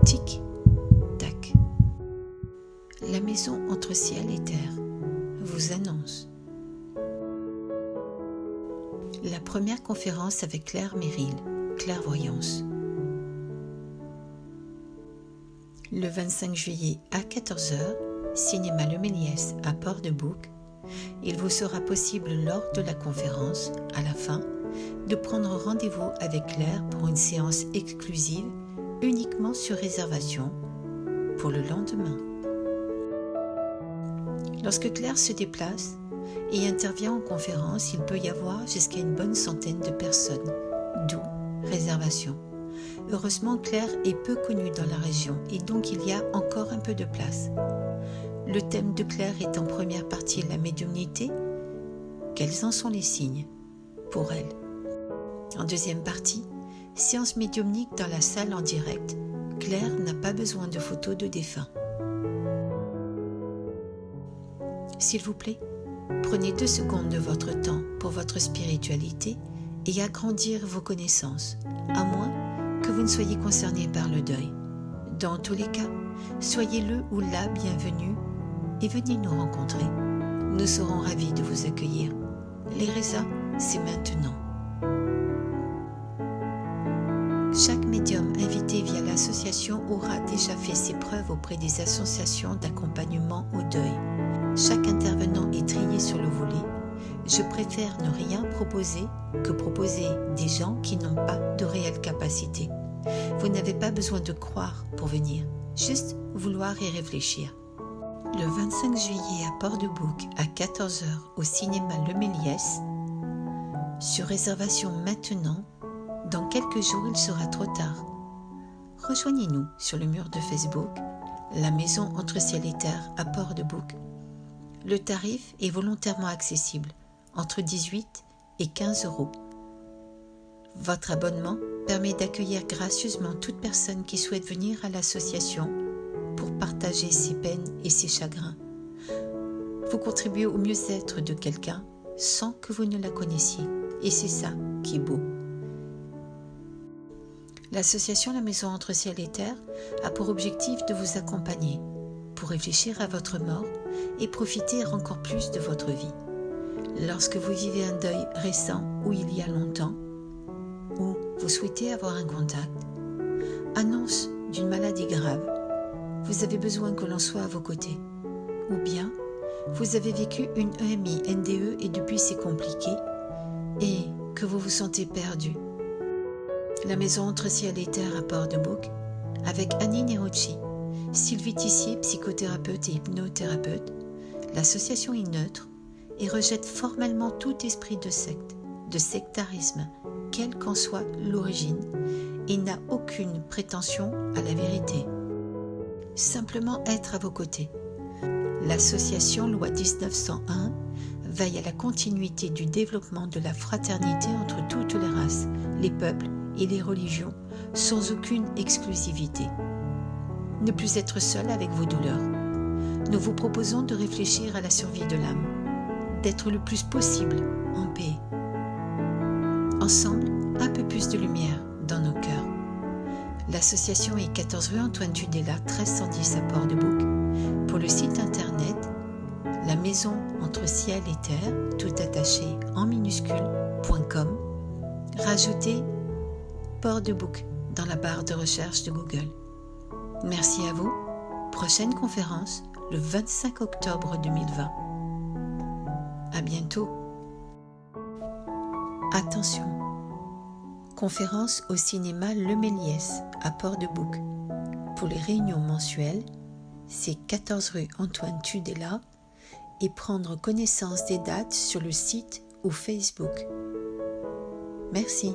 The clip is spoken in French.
Tic, tac. La maison entre ciel et terre vous annonce la première conférence avec Claire Merrill, clairvoyance. Le 25 juillet à 14h, Cinéma Le Méliès à Port-de-Bouc, il vous sera possible lors de la conférence, à la fin, de prendre rendez-vous avec Claire pour une séance exclusive uniquement sur réservation pour le lendemain. Lorsque Claire se déplace et intervient en conférence, il peut y avoir jusqu'à une bonne centaine de personnes, d'où réservation. Heureusement, Claire est peu connue dans la région et donc il y a encore un peu de place. Le thème de Claire est en première partie la médiumnité. Quels en sont les signes pour elle? En deuxième partie, séance médiumnique dans la salle en direct. Claire n'a pas besoin de photos de défunts. S'il vous plaît, prenez 2 secondes de votre temps pour votre spiritualité et agrandir vos connaissances, à moins que vous ne soyez concerné par le deuil. Dans tous les cas, soyez le ou la bienvenue et venez nous rencontrer. Nous serons ravis de vous accueillir. Les résas, c'est maintenant. Chaque médium invité via l'association aura déjà fait ses preuves auprès des associations d'accompagnement au deuil. Chaque intervenant est trié sur le volet. Je préfère ne rien proposer que proposer des gens qui n'ont pas de réelle capacité. Vous n'avez pas besoin de croire pour venir, juste vouloir y réfléchir. Le 25 juillet à Port-de-Bouc à 14h au cinéma Le Méliès. Sur réservation maintenant, dans quelques jours il sera trop tard. Rejoignez-nous sur le mur de Facebook, la maison entre ciel et terre à Port-de-Bouc. Le tarif est volontairement accessible, entre 18 et 15 €. Votre abonnement permet d'accueillir gracieusement toute personne qui souhaite venir à l'association pour partager ses peines et ses chagrins. Vous contribuez au mieux-être de quelqu'un sans que vous ne la connaissiez, et c'est ça qui est beau. L'association La Maison entre Ciel et Terre a pour objectif de vous accompagner pour réfléchir à votre mort et profiter encore plus de votre vie. Lorsque vous vivez un deuil récent ou il y a longtemps, ou vous souhaitez avoir un contact, annonce d'une maladie grave, vous avez besoin que l'on soit à vos côtés, ou bien vous avez vécu une EMI NDE et depuis c'est compliqué et que vous vous sentez perdu. La Maison entre Ciel et Terre à Port-de-Bouc avec Annie Nerocci, Sylvie Tissier, psychothérapeute et hypnothérapeute. L'association est neutre et rejette formellement tout esprit de secte, de sectarisme, quelle qu'en soit l'origine, et n'a aucune prétention à la vérité. Simplement être à vos côtés. L'association Loi 1901 veille à la continuité du développement de la fraternité entre toutes les races, les peuples et les religions, sans aucune exclusivité. Ne plus être seul avec vos douleurs. Nous vous proposons de réfléchir à la survie de l'âme, d'être le plus possible en paix. Ensemble, un peu plus de lumière dans nos cœurs. L'association est 14 rue Antoine Tudela, 1310 à Port-de-Bouc. Pour le site internet, la maison entre ciel et terre, tout attaché en minuscule.com, rajoutez Port-de-Bouc dans la barre de recherche de Google. Merci à vous. Prochaine conférence le 25 octobre 2020. À bientôt. Attention. Conférence au cinéma Le Méliès à Port-de-Bouc. Pour les réunions mensuelles, c'est 14 rue Antoine Tudela et prendre connaissance des dates sur le site ou Facebook. Merci.